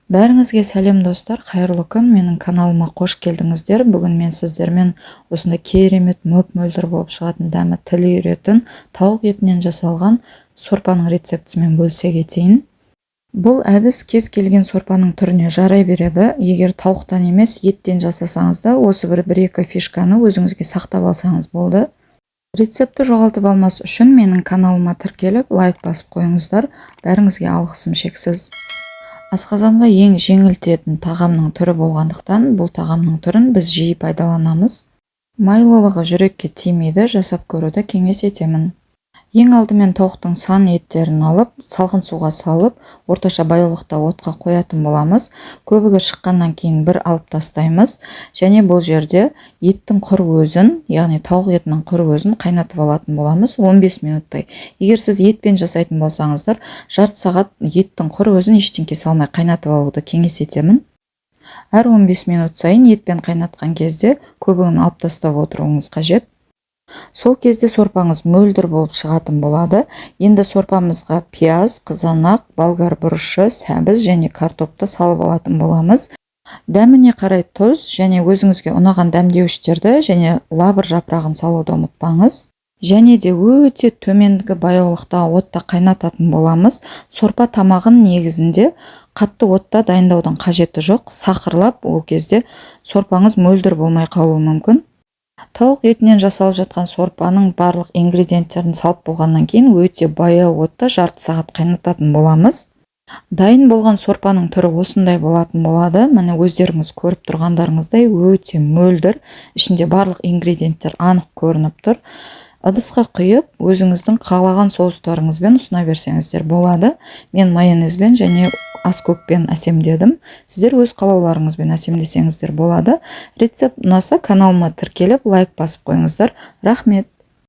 Бәріңізге сәлем достар, қайырлы күн. Менің каналыма қош келдіңіздер. Бүгін мен сіздермен осындай керемет мөп-мөлдір болып шығатын дәмі тіл үйіретін тауық етінен жасалған сорпаның рецептісімен бөлісе кетейін. Бұл әдіс кез келген сорпаның түріне жарай береді. Егер тауықтан емес, еттен жасасаңыз да, осы бір-екі фишканы өзіңізге сақтап алсаңыз болды. Рецепті жоғалтып алмас үшін менің каналыма тіркеліп, лайк басып қойыңыздар. Бәріңізге алғысым шексіз. Асқазанға ең жеңілтетін тағамның түрі болғандықтан, бұл тағамның түрін біз жиі пайдаланамыз. Майлылығы жүрекке тимейді, жасап көруді кеңес етемін. Ең алдымен тауықтың сан еттерін алып, салқын суға салып, орташа байлықта отқа қоятын боламыз. Көбігі шыққаннан кейін бір алып тастаймыз. Және бұл жерде еттің құр өзін, яғни тауық етінің құр өзін қайнатып алатын боламыз 15 минуттай. Егер сіз етпен жасайтын болсаңыздар, жарты сағат еттің құр өзін ештеңке салмай қайнатып алуды кеңес етемін. Әр 15 минут сайын етпен қайнатқан кезде көбігін алып тастап отыруыңыз қажет. Сол кезде сорпаңыз мөлдір болып шығатын болады. Енді сорпамызға пияз, қызанақ, болгар бұрышы, сәбіз және картопты салып алатын боламыз. Дәміне қарай тұз және өзіңізге ұнаған дәмдеуіштерді және лавр жапырағын салуды ұмытпаңыз. Және де өте төменгі баяулықта отта қайнататын боламыз. Сорпа тамағын негізінде қатты отта дайындаудың қажеті жоқ. Сақырлап, ол кезде сорпаңыз мөлдір болмай қалуы мүмкін. Тауық етінен жасалып жатқан сорпаның барлық ингредиенттерін салып болғаннан кейін өте баяу отта жарты сағат қайнататын боламыз. Дайын болған сорпаның түрі осындай болатын болады. Міне өздеріңіз көріп тұрғандарыңыздай өте мөлдір, ішінде барлық ингредиенттер анық көрініп тұр. Ыдысқа құйып, өзіңіздің қалаған соустарыңызбен ұсына берсеңіздер болады. Мен майонезбен және аскөкпен әсемдедім. Сіздер өз қалауларыңызбен әсемдесеңіздер болады. Рецепт ұнаса каналыма тіркеліп, лайк басып қойыңыздар. Рахмет.